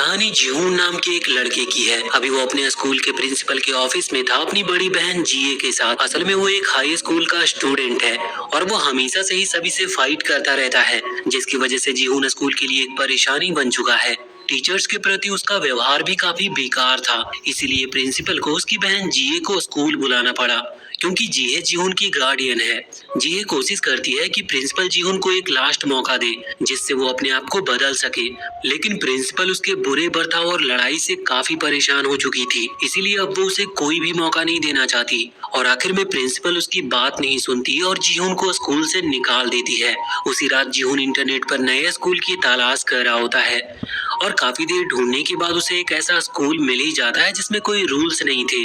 कहानी जिहून नाम के एक लड़के की है। अभी वो अपने स्कूल के प्रिंसिपल के ऑफिस में था अपनी बड़ी बहन जीए के साथ। असल में वो एक हाई स्कूल का स्टूडेंट है और वो हमेशा से ही सभी से फाइट करता रहता है, जिसकी वजह से जिहून स्कूल के लिए एक परेशानी बन चुका है। टीचर्स के प्रति उसका व्यवहार भी काफी बेकार था, इसीलिए प्रिंसिपल को उसकी बहन जीए को स्कूल बुलाना पड़ा। क्योंकि जीए जिहून की गार्डियन है। जीए कोशिश करती है कि प्रिंसिपल जिहून को एक लास्ट मौका दे, जिससे वो अपने आप को बदल सके। लेकिन प्रिंसिपल उसके बुरे बर्ताव और लड़ाई से काफी परेशान हो चुकी थी, इसीलिए अब वो उसे कोई भी मौका नहीं देना चाहती। और आखिर में प्रिंसिपल उसकी बात नहीं सुनती और जिहून को स्कूल से निकाल देती है। उसी रात जिहून इंटरनेट पर नए स्कूल की तलाश कर रहा होता है और काफी देर ढूंढने के बाद उसे एक ऐसा स्कूल मिल ही जाता है जिसमें कोई रूल्स नहीं थे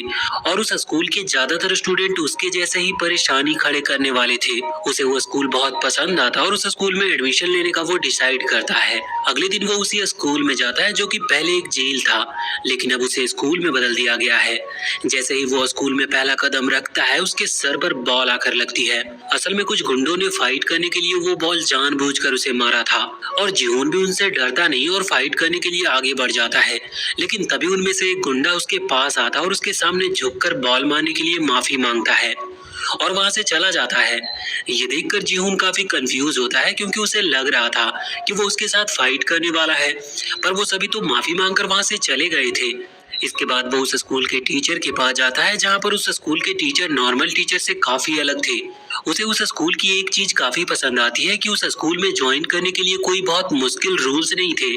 और उस स्कूल के ज्यादातर स्टूडेंट उसके जैसे ही परेशानी खड़े करने वाले थे। उसे वो स्कूल बहुत पसंद आता और उस स्कूल में एडमिशन लेने का वो डिसाइड करता है। अगले दिन वो उसी स्कूल में जाता है जो कि पहले एक जेल था, लेकिन अब उसे स्कूल में बदल दिया गया है। जैसे ही वो स्कूल में पहला कदम रखता है, उसके सर पर बॉल आकर लगती है। असल में कुछ गुंडों ने फाइट करने के लिए वो बॉल जानबूझकर उसे मारा था और जिहून भी उनसे डरता नहीं और फाइट करने के लिए आगे बढ़ जाता है। लेकिन तभी उनमें से एक गुंडा उसके पास आता और उसके सामने झुककर बॉल मारने के लिए माफी मांगता है और वहां से चला जाता है। ये देखकर जिहून काफी कंफ्यूज होता है, क्योंकि उसे लग रहा था कि वो उसके साथ फाइट करने वाला है, पर वो सभी तो माफी मांगकर वहां से चले गए थे। इसके बाद वो उस स्कूल के टीचर के पास जाता है, जहाँ पर उस स्कूल के टीचर नॉर्मल टीचर से काफी अलग थे। उसे उस स्कूल की एक चीज काफी पसंद आती है कि उस स्कूल में ज्वाइन करने के लिए कोई बहुत मुश्किल रूल्स नहीं थे।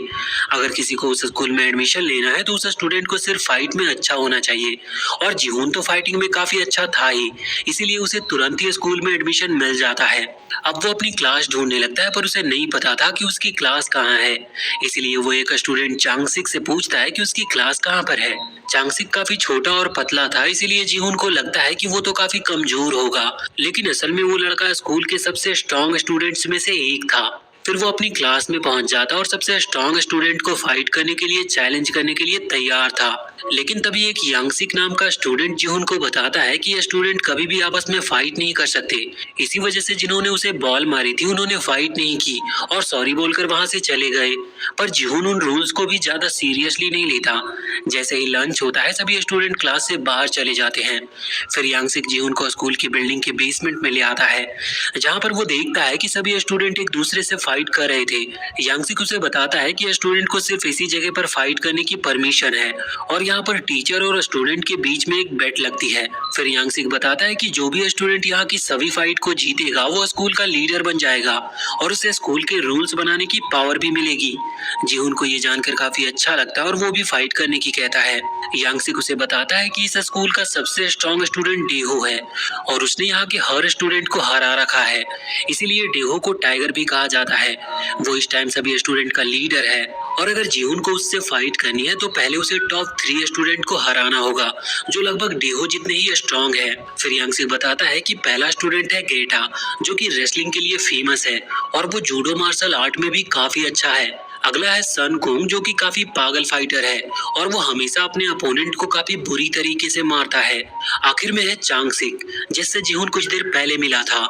अगर किसी को उस स्कूल में एडमिशन लेना है तो उस स्टूडेंट को सिर्फ फाइट में अच्छा होना चाहिए और जिहून तो फाइटिंग में काफी अच्छा था ही, इसीलिए उसे तुरंत ही स्कूल में एडमिशन मिल जाता है। अब वो अपनी क्लास ढूंढने लगता है, पर उसे नहीं पता था कि उसकी क्लास कहाँ है। इसीलिए वो एक स्टूडेंट चांगसिक से पूछता है कि उसकी क्लास कहाँ पर है। चांगसिक काफी छोटा और पतला था, इसीलिए जिहून को लगता है कि वो तो काफी कमजोर होगा, लेकिन असल में वो लड़का स्कूल के सबसे स्ट्रॉन्ग स्टूडेंट्स में से एक था। फिर वो अपनी क्लास में पहुंच जाता और सबसे स्ट्रॉन्ग स्टूडेंट को फाइट करने के लिए चैलेंज करने के लिए तैयार था। लेकिन तभी एक यांगसिक नाम का स्टूडेंट जिहून को बताता है कि ये स्टूडेंट कभी भी आपस में फाइट नहीं कर सकते। इसी वजह से जिन्होंने उसे बॉल मारी थी उन्होंने फाइट नहीं की और सॉरी बोलकर वहां से चले गए। पर जिहून उन रूल्स को भी ज्यादा सीरियसली नहीं लेता। जैसे ही लंच होता है, सभी स्टूडेंट क्लास से बाहर चले जाते हैं। फिर यांगसिक जिहून को स्कूल की बिल्डिंग के बेसमेंट में ले आता है, जहाँ पर वो देखता है कि सभी स्टूडेंट एक दूसरे से फाइट कर रहे थे। यांगसिक उसे बताता है कि स्टूडेंट को सिर्फ इसी जगह पर फाइट करने की परमिशन है और यहाँ पर टीचर और स्टूडेंट के बीच में एक बेट लगती है। फिर यांगसिक बताता है कि जो भी स्टूडेंट यहाँ की सभी फाइट को जीतेगा वो स्कूल का लीडर बन जाएगा और उसे स्कूल के रूल्स बनाने की पावर भी मिलेगी। जिहून को ये जानकर काफी अच्छा लगता है और वो भी फाइट करने की कहता है। यांगसिक उसे बताता है कि इस स्कूल का सबसे स्ट्रॉन्ग स्टूडेंट डेहो है और उसने यहाँ के हर स्टूडेंट को हरा रखा है, इसीलिए डेहो को टाइगर भी कहा जाता है। वो इस टाइम सभी स्टूडेंट का लीडर है और अगर जिहून को उससे फाइट करनी है तो पहले उसे टॉप 3 स्टूडेंट को हराना होगा, जो लगभग डेहो जितने ही स्ट्रॉन्ग है। फिर यांगसिक बताता है कि पहला स्टूडेंट है गेटा, जो कि रेसलिंग के लिए फेमस है और वो जूडो मार्शल आर्ट में भी काफी अच्छा है। अगला है सन कुंग, जो कि काफी पागल फाइटर है और वो हमेशा अपने अपोनेंट को काफी बुरी तरीके से मारता है। आखिर में है चांगसिक, जिससे जिहून कुछ देर पहले मिला था।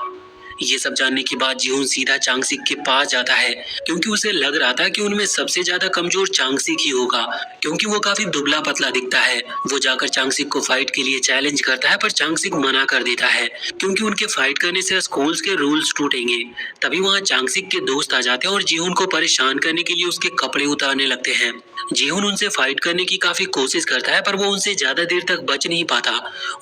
ये सब जानने के बाद जिहून सीधा चांगसिक के पास जाता है, क्योंकि उसे लग रहा था कि उनमें सबसे ज्यादा कमजोर चांगसिक ही होगा, क्योंकि वो काफी दुबला पतला दिखता है। वो जाकर चांगसिक को फाइट के लिए चैलेंज करता है, पर चांगसिक मना कर देता है, क्योंकि उनके फाइट करने से स्कूल्स के रूल्स टूटेंगे। तभी वहाँ चांगसिक के दोस्त आ जाते हैं और जिहून को परेशान करने के लिए उसके कपड़े उतारने लगते हैं। जिहून उनसे फाइट करने की काफी कोशिश करता है, पर वो उनसे ज्यादा देर तक बच नहीं पाता।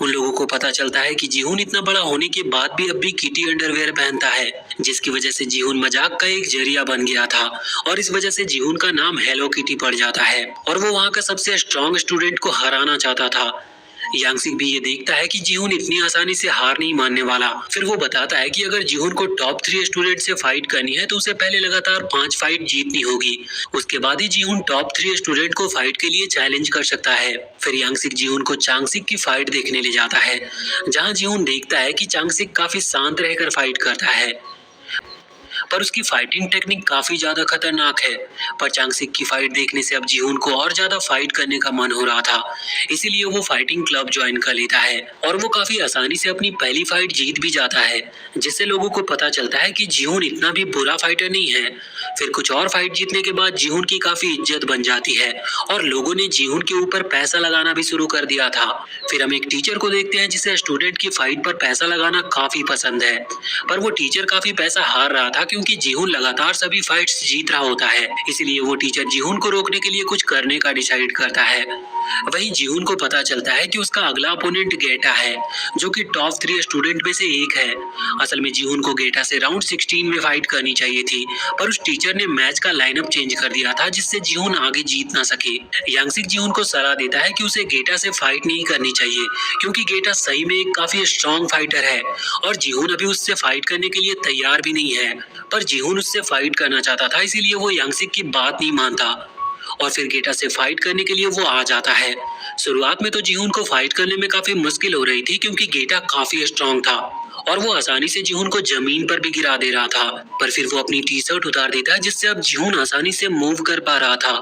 उन लोगों को पता चलता है कि जिहून इतना बड़ा होने के बाद भी अब भी किटी अंडरवेयर पहनता है, जिसकी वजह से जिहून मजाक का एक जरिया बन गया था और इस वजह से जिहून का नाम हेलो किटी पड़ जाता है और वो वहाँ का सबसे स्ट्रॉन्ग स्टूडेंट को हराना चाहता था। यांगसिक भी ये देखता है कि जिहून इतनी आसानी से हार नहीं मानने वाला। फिर वो बताता है कि अगर जिहून को टॉप 3 स्टूडेंट से फाइट करनी है तो उसे पहले लगातार 5 फाइट जीतनी होगी, उसके बाद ही जिहून टॉप 3 स्टूडेंट को फाइट के लिए चैलेंज कर सकता है। फिर यांगसिक जिहून को चांगसिक की फाइट देखने ले जाता है, जहाँ जिहून देखता है कि चांगसिक काफी शांत रहकर फाइट करता है, पर उसकी फाइटिंग टेक्निक काफी ज्यादा खतरनाक है। पर चांगसिक की फाइट देखने से अब जीहुन को और ज्यादा फाइट करने का मन हो रहा था, इसीलिए वो फाइटिंग क्लब ज्वाइन कर लेता है और वो काफी आसानी से अपनी पहली फाइट जीत भी जाता है, जिससे लोगों को पता चलता है कि जीहुन इतना भी बुरा फाइटर नहीं है। फिर कुछ और फाइट जीतने के बाद जीहुन की काफी इज्जत बन जाती है और लोगों ने जीहुन के ऊपर पैसा लगाना भी शुरू कर दिया था। फिर हम एक टीचर को देखते हैं जिसे स्टूडेंट की फाइट पर पैसा लगाना काफी पसंद है, पर वो टीचर काफी पैसा हार रहा था क्योंकि जीहुन लगातार सभी फाइट्स जीत रहा होता है। इसलिए वो टीचर जीहुन को रोकने के लिए कुछ करने का डिसाइड करता है। वहीं जीहुन को पता चलता है कि उसका अगला अपोनेंट गेटा है, जो कि टॉप 3 स्टूडेंट में से एक है। असल में जीहुन को गेटा से राउंड 16 में फाइट करनी चाहिए थी, पर उस टीचर ने मैच का लाइनअप चेंज कर दिया था, जिससे जीहुन आगे जीत ना सके। यांगसिक जीहुन को सलाह देता है कि उसे गेटा से फाइट नहीं करनी चाहिए, क्योंकि गेटा सही में एक काफी स्ट्रॉन्ग फाइटर है और जीहुन अभी उससे फाइट करने के लिए तैयार भी नहीं है। पर जीहुन उससे फाइट करना चाहता था, इसीलिए वो यांगसिक की बात नहीं मानता और फिर गेटा से फाइट करने के लिए वो आ जाता है। शुरुआत में तो जीहुन को फाइट करने में काफी मुश्किल हो रही थी, क्योंकि गेटा काफी स्ट्रॉन्ग था और वो आसानी से जीहुन को जमीन पर भी गिरा दे रहा था। पर फिर वो अपनी टी शर्ट उतार देता है, जिससे अब जीहुन आसानी से मूव कर पा रहा था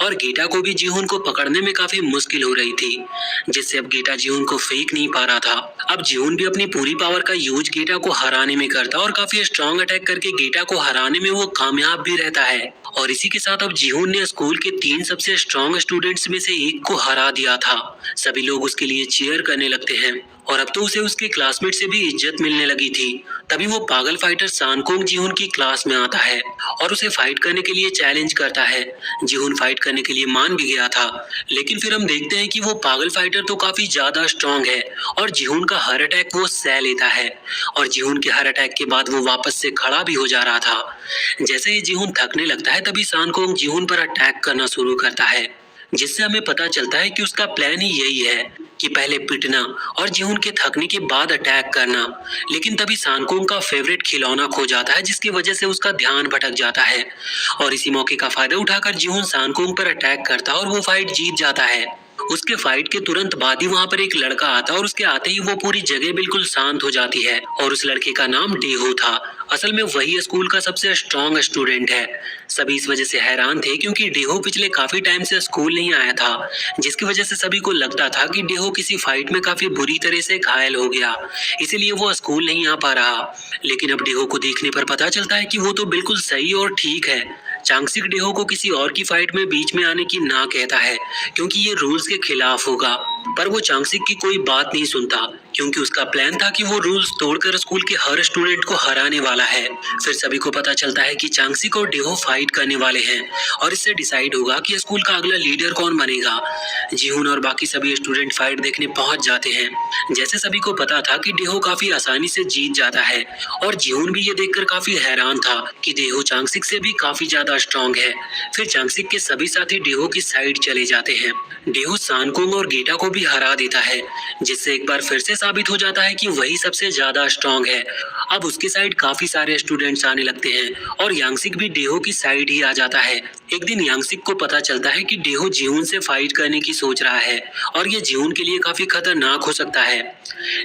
और गेटा को भी जीहुन को पकड़ने में काफी मुश्किल हो रही थी, जिससे अब गेटा जीहुन को फेंक नहीं पा रहा था। अब जीहुन भी अपनी पूरी पावर का यूज गेटा को हराने में करता और काफी स्ट्रॉन्ग अटैक करके गेटा को हराने में वो कामयाब भी रहता है। और इसी के साथ अब जीहुन ने स्कूल के 3 सबसे स्ट्रॉन्ग स्टूडेंट्स में से एक को हरा दिया था। सभी लोग उसके लिए चीयर करने लगते हैं और अब तो उसे उसके क्लासमेट से भी इज्जत मिलने लगी थी। तभी वो पागल फाइटर सांकोंग जीहुन की क्लास में आता है और उसे फाइट करने के लिए चैलेंज करता है। जीहुन फाइट करने के लिए मान भी गया था, लेकिन फिर हम देखते हैं कि वो पागल फाइटर तो काफी ज्यादा स्ट्रॉन्ग है और जीहुन का हर अटैक वो सह लेता है और जीहुन के हर अटैक के बाद वो वापस से खड़ा भी हो जा रहा था। जैसे ही जीहुन थकने लगता है, तभी सांकोंग जीहुन पर अटैक करना शुरू करता है, जिससे हमें पता चलता है कि उसका प्लान ही यही है कि पहले पिटना और जीहुन के थकने के बाद अटैक करना। लेकिन तभी सांकोंग का फेवरेट खिलौना खो जाता है, जिसकी वजह से उसका ध्यान भटक जाता है और इसी मौके का फायदा उठाकर जीहुन सांकोंग पर अटैक करता है और वो फाइट जीत जाता है। उसके फाइट के तुरंत बाद ही वहां पर एक लड़का आता है और उसके आते ही वो पूरी जगह बिल्कुल शांत हो जाती है और उस लड़के का नाम डेहो था। असल में वही स्कूल का सबसे स्ट्रॉन्ग स्टूडेंट है। सभी इस वजह से हैरान थे, क्योंकि डेहो पिछले काफी टाइम से स्कूल नहीं आया था, जिसकी वजह से सभी को लगता था कि डेहो किसी फाइट में काफी बुरी तरह से घायल हो गया, इसीलिए वो स्कूल नहीं आ पा रहा। लेकिन अब डेहो को देखने पर पता चलता है कि वो तो बिल्कुल सही और ठीक है। चांगसिक डेहो को किसी और की फाइट में बीच में आने की ना कहता है, क्योंकि ये रूल्स के खिलाफ होगा। पर वो चांगसिक की कोई बात नहीं सुनता, क्योंकि उसका प्लान था कि वो रूल्स तोड़कर स्कूल के हर स्टूडेंट को हराने वाला है। फिर सभी को पता चलता है कि चांगसिक और डेहो फाइट करने वाले हैं और इससे डिसाइड होगा कि स्कूल का अगला लीडर कौन बनेगा। जीहुन और बाकी सभी स्टूडेंट फाइट देखने पहुंच जाते हैं। जैसे सभी को पता था कि डेहो काफी आसानी से जीत जाता है और जीहुन भी ये देखकर काफी हैरान था कि डेहो चांगसिक से भी काफी ज्यादा स्ट्रॉन्ग है। फिर चांगसिक के सभी साथी डेहो की साइड चले जाते हैं। डेहो सांकोंग और गेटा को भी हरा देता है, जिससे एक बार फिर से साबित हो जाता है कि वही सबसे ज्यादा स्ट्रॉन्ग है। अब उसके साइड काफी सारे स्टूडेंट्स आने लगते हैं और यांगसिक भी डेहो की साइड ही आ जाता है। एक दिन यांगसिक को पता चलता है कि डेहो जीहुन से फाइट करने की सोच रहा है और ये जीहुन के लिए काफी खतरनाक हो सकता है।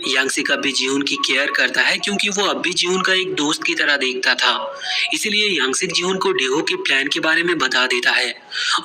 यांगसिक अब भी जीहुन की केयर करता है, क्योंकि वो अब भी जीहुन का एक दोस्त की तरह देखता था। इसीलिए यांगसिक जीहुन को डेहो के प्लान के बारे में बता देता है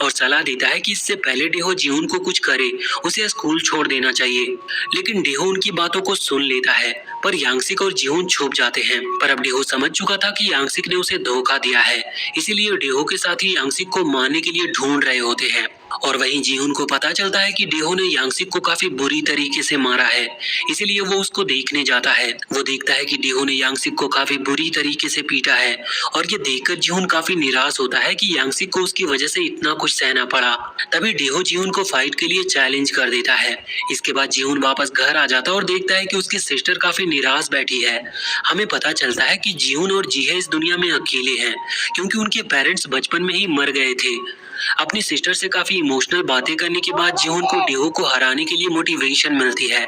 और सलाह देता है कि इससे पहले डेहो जीहुन को कुछ करे उसे स्कूल छोड़ देना चाहिए। लेकिन डेहो उनकी बातों को सुन लेता है, पर यांगसिक और जीहुन छुप जाते हैं। पर अब डेहो समझ चुका था कि यांगसिक ने उसे धोखा दिया है, इसीलिए डेहो के साथी यांगसिक को मारने के लिए ढूंढ रहे होते हैं। और वहीं जीहुन को पता चलता है कि डेहो ने यांगसिक को काफी बुरी तरीके से मारा है, इसीलिए वो उसको देखने जाता है। वो देखता है कि डेहो ने यांगसिक को काफी बुरी तरीके से पीटा है और ये देखकर जीहुन काफी निराश होता है कि यांगसिक को उसकी वजह से इतना कुछ सहना पड़ा। तभी डेहो जीहुन को फाइट के लिए चैलेंज कर देता है। इसके बाद जीहुन वापस घर आ जाता है और देखता है कि उसकी सिस्टर काफी निराश बैठी है। हमें पता चलता है कि जीहुन और जीहे इस दुनिया में अकेले हैं, क्योंकि उनके पेरेंट्स बचपन में ही मर गए थे। अपनी सिस्टर से काफी इमोशनल बातें करने के बाद जीहुन को डेहो को हराने के लिए मोटिवेशन मिलती है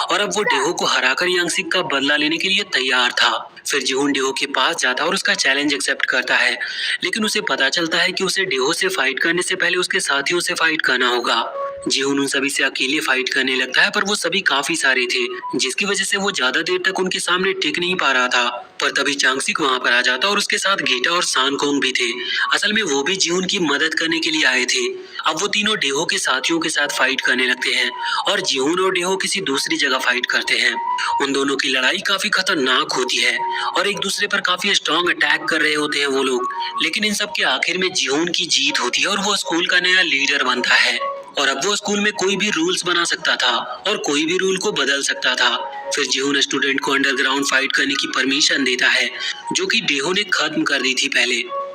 और अब वो डेहो को हराकर यांगसिक का बदला लेने के लिए तैयार था। फिर जीहुन डेहो के पास जाता और उसका चैलेंज एक्सेप्ट करता है, लेकिन उसे पता चलता है कि उसे डेहो से फाइट करने से पहले उसके साथियों से फाइट करना होगा। जीहुन उन सभी से अकेले फाइट करने लगता है, पर वो सभी काफी सारे थे, जिसकी वजह से वो ज्यादा देर तक उनके सामने टिक नहीं पा रहा था। पर तभी चांगसिक वहां पर आ जाता और उसके साथ गीता और सानकोंग भी थे। असल में वो भी जीहुन की मदद करने के लिए आए थे। अब वो तीनों डेहो के साथियों के साथ फाइट करने लगते हैं और जीहुन और डेहो किसी दूसरी जगह फाइट करते हैं। उन दोनों की लड़ाई काफी खतरनाक होती है और एक दूसरे पर काफी स्ट्रॉन्ग अटैक कर रहे होते हैं वो लोग। लेकिन इन सब के आखिर में जीहुन की जीत होती है और वो स्कूल का नया लीडर बनता है। और अब वो स्कूल में कोई भी रूल्स बना सकता था और कोई भी रूल को बदल सकता था। फिर जीहुन स्टूडेंट को अंडरग्राउंड फाइट करने की परमिशन देता है, जो कि डेहो ने खत्म कर दी थी पहले।